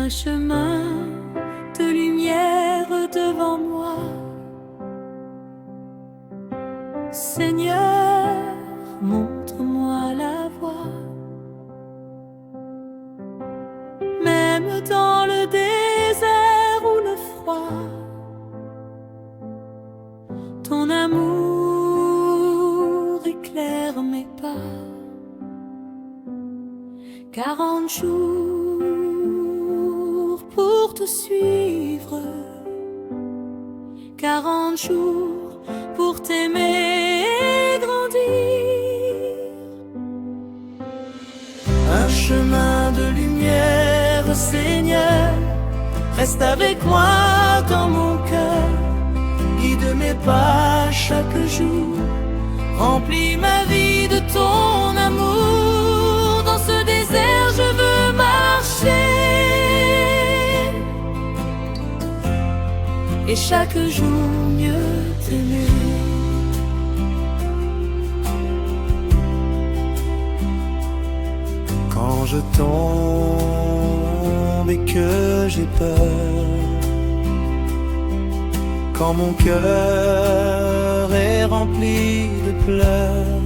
un chemin de lumière devant moi. Seigneur, montre-moi la voie. Même dans le désert ou le froid, ton amour éclaire mes pas. 40 jours pour te suivre, 40 jours pour t'aimer et grandir. Un chemin de lumière, Seigneur, reste avec moi dans mon cœur. Guide mes pas chaque jour, remplis ma vie de ton amour. Dans ce désert je veux marcher, et chaque jour mieux t'aimer. Quand je tombe et que j'ai peur, quand mon cœur est rempli de pleurs,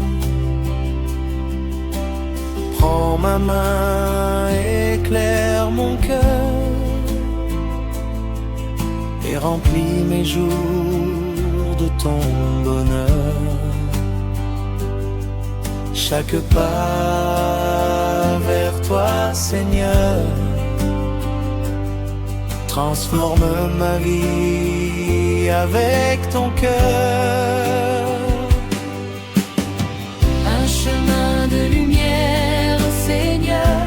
prends ma main, éclaire mon cœur et remplis mes jours de ton bonheur. Chaque pas vers toi, Seigneur, transforme ma vie avec ton cœur. Un chemin de lumière, Seigneur,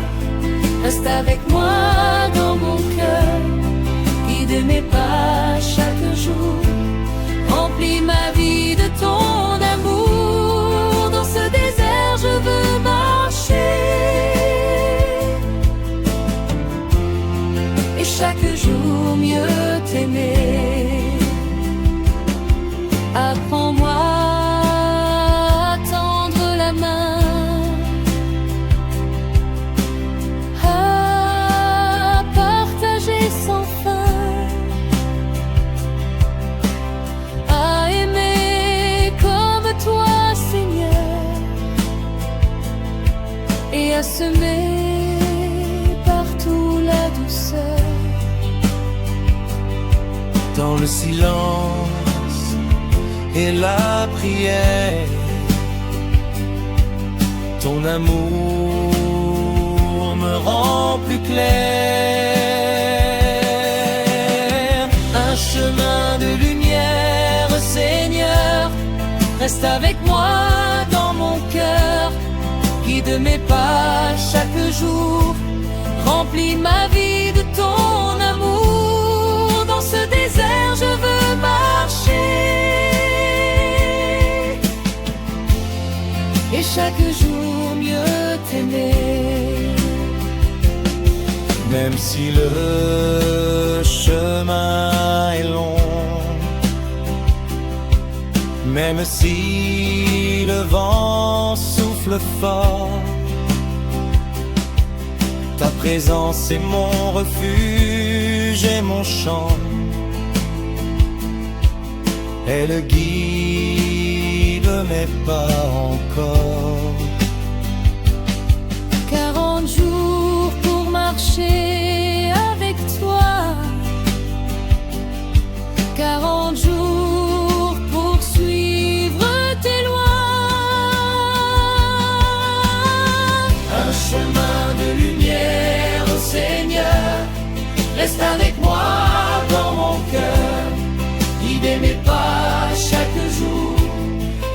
reste avec moi dans mon cœur. Guide mes pas chaque jour, remplis ma vie de ton amour. Dans ce désert je veux marcher, et chaque jour mieux t'aimer. Apprends-moi à tendre la main, à partager sans fin, à aimer comme toi, Seigneur, et à semer partout la douceur. Dans le silence et la prière, ton amour me rend plus clair. Un chemin de lumière, Seigneur, reste avec moi dans mon cœur. Guide mes pas chaque jour, remplis ma vie de ton amour. Dans ce désert je veux marcher, et chaque jour mieux t'aimer. Même si le chemin est long, même si le vent souffle fort, ta présence est mon refuge et mon chant. Elle guide mes pas encore. 40 jours pour marcher avec toi, 40 jours pour suivre tes lois. Un chemin de lumière, Seigneur, reste avec moi dans mon cœur. Guide mes pas chaque jour,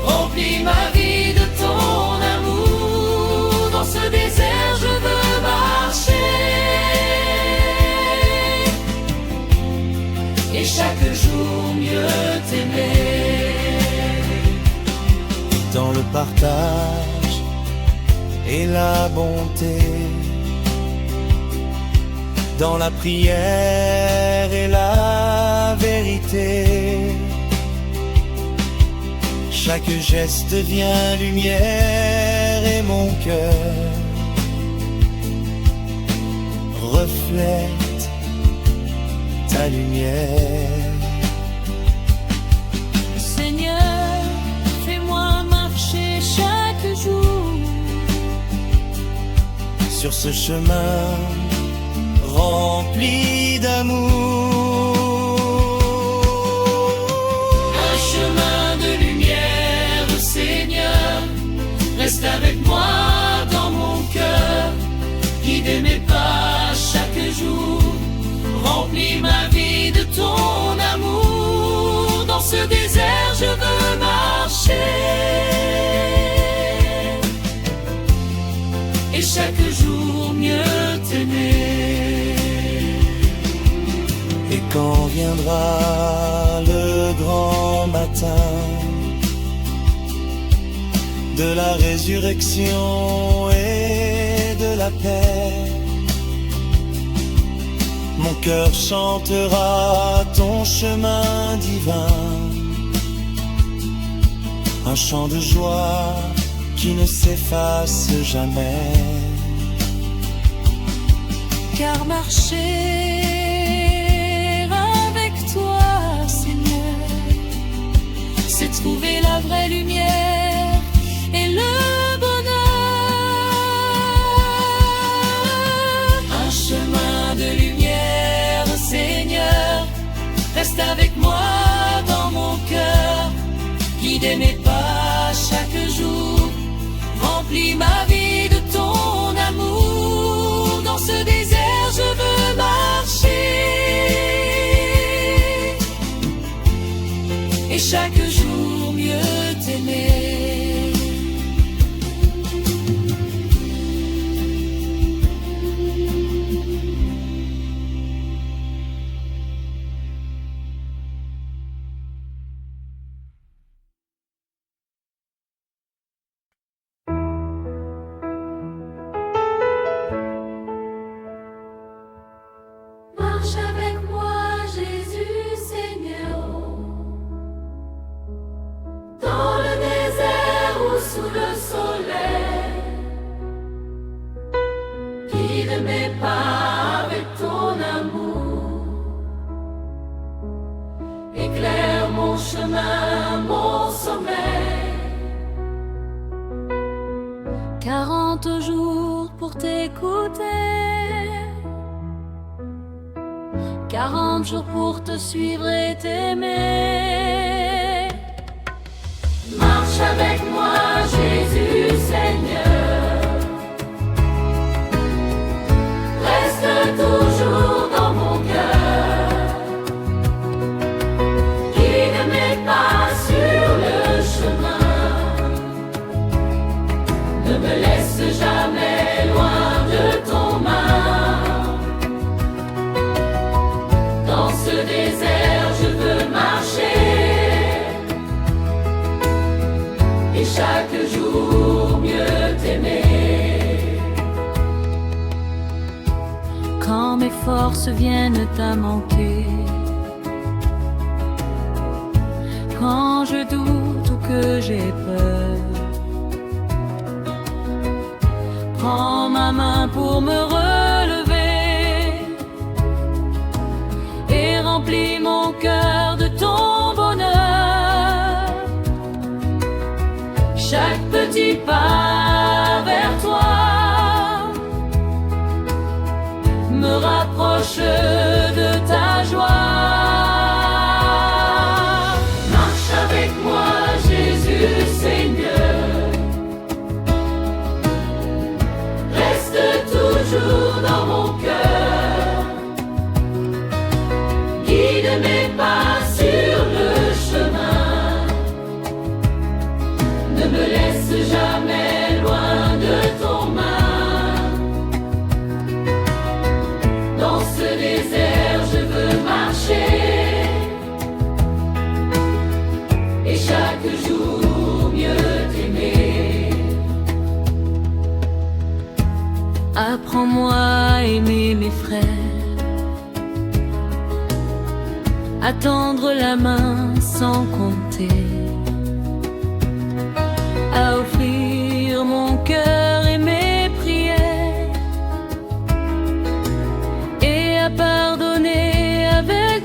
remplis ma vie de ton amour. Dans ce désert je veux marcher, et chaque jour mieux t'aimer. Dans le partage et la bonté, dans la prière et la vérité, chaque geste devient lumière et mon cœur reflète ma lumière. Seigneur, fais-moi marcher chaque jour sur ce chemin rempli d'amour. Un chemin de lumière, Seigneur, reste avec moi dans mon cœur. Guide mes pas chaque jour, remplis ma vie de ton amour. Dans ce désert je veux marcher et chaque jour mieux t'aimer. Et quand viendra le grand matin de la résurrection et de la paix, mon cœur chantera ton chemin divin, un chant de joie qui ne s'efface jamais. Car marcher avec toi, Seigneur, c'est trouver la vraie lumière et le bonheur. Un chemin de lumière, Seigneur, reste avec moi dans mon cœur. Guide mes pas chaque jour, remplis ma vie de ton amour. Dans ce désert je veux marcher et chaque jour mieux t'aimer. Marche avec moi, Jésus, Seigneur, dans le désert ou sous le soleil. Guide mes pas avec ton amour, éclaire mon chemin, mon sommeil. 40 jours pour t'écouter, 40 jours pour te suivre et t'aimer. Marche avec moi, Jésus, Seigneur, reste toujours dans mon cœur. Guide mes pas sur le chemin, ne me laisse jamais loin de ton main. Dans ce désert je veux marcher et chaque jour mieux t'aimer. Quand mes forces viennent à manquer, quand je doute ou que j'ai peur, prends ma main pour me relever et remplis mon cœur de ton bonheur. Chaque petit pas vers toi me rapproche de ta joie. Marche avec moi, Jésus, Seigneur, reste toujours dans mon cœur. Guide mes pas sur le chemin, ne me laisse jamais loin de ton main. Dans ce désert je veux marcher et chaque jour mieux t'aimer. Apprends-moi à aimer mes frères, à tendre la main sans compter, à offrir mon cœur et mes prières, et à pardonner avec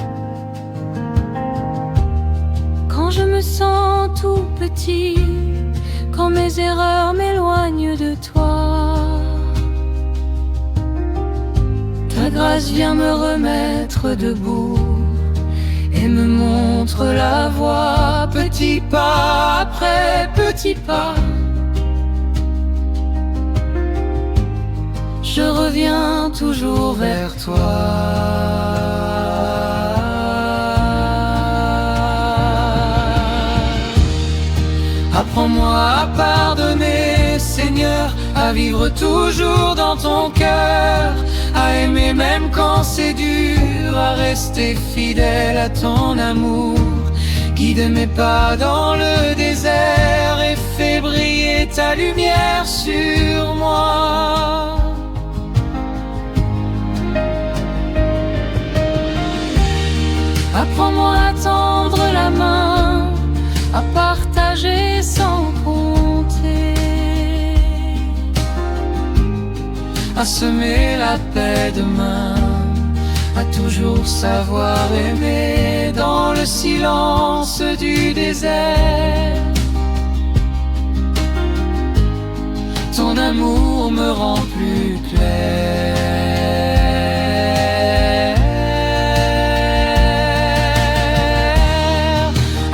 petit, quand mes erreurs m'éloignent de toi. Ta grâce vient me remettre debout et me montre la voie, petit pas après petit pas. Je reviens toujours vers toi. Apprends-moi à pardonner, Seigneur, à vivre toujours dans ton cœur, à aimer même quand c'est dur, à rester fidèle à ton amour. Guide mes pas dans le désert et fais briller ta lumière sur moi. Apprends-moi à tendre la main, à partager sans compter, à semer la paix demain, à toujours savoir aimer dans le silence du désert. Ton amour me rend plus clair.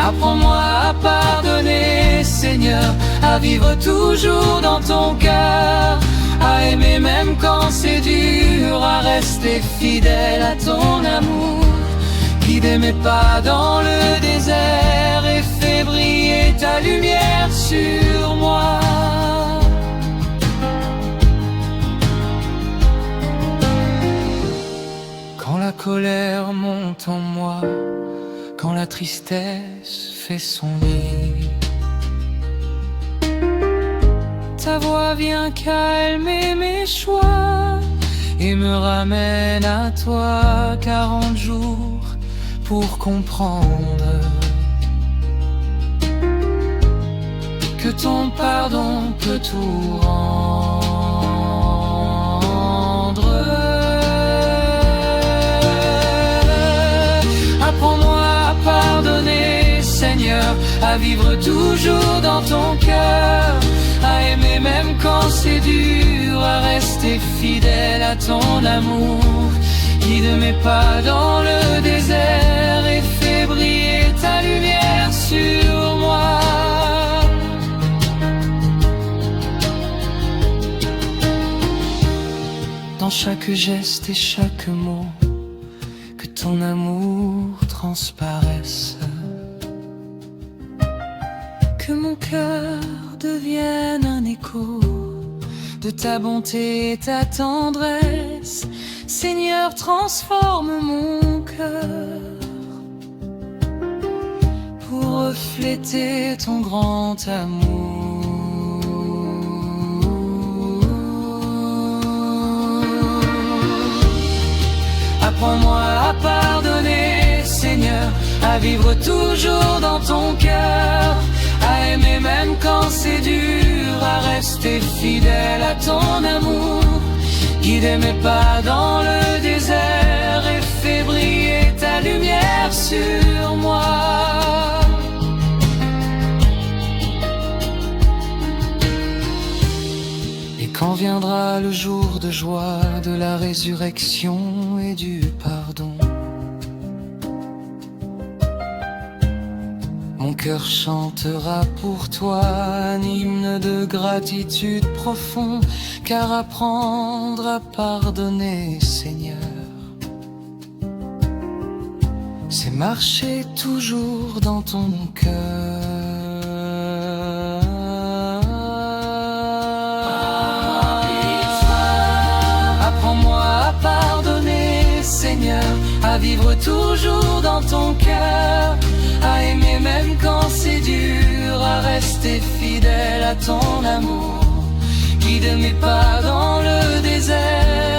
Apprends-moi à pardonner, Seigneur, à vivre toujours dans ton cœur, à aimer même quand c'est dur, à rester fidèle à ton amour. Guide mes pas dans le désert et fais briller ta lumière sur moi. Quand la colère monte en moi, quand la tristesse fait son lit, ta voix vient calmer mes choix et me ramène à toi. 40 jours pour comprendre que ton pardon peut tout rendre. Apprends-moi à pardonner, Seigneur, à vivre toujours dans ton cœur, à aimer même quand c'est dur, à rester fidèle à ton amour. Guide mes pas dans le désert et fais briller ta lumière sur moi. Dans chaque geste et chaque mot, que ton amour transparaisse, que mon cœur devienne un écho de ta bonté et ta tendresse. Seigneur, transforme mon cœur pour refléter ton grand amour. Apprends-moi à pardonner, Seigneur, à vivre toujours dans ton cœur, à aimer même quand c'est dur, à rester fidèle à ton amour. Guide mes pas dans le désert et fais briller ta lumière sur moi. Et quand viendra le jour de joie, de la résurrection et du pardon, mon cœur chantera pour toi un hymne de gratitude profond, car apprendre à pardonner, Seigneur, c'est marcher toujours dans ton cœur. Apprends-moi à pardonner, Seigneur, à vivre toujours dans ton cœur, à aimer même quand c'est dur, à rester fidèle à ton amour. Guide mes pas dans le désert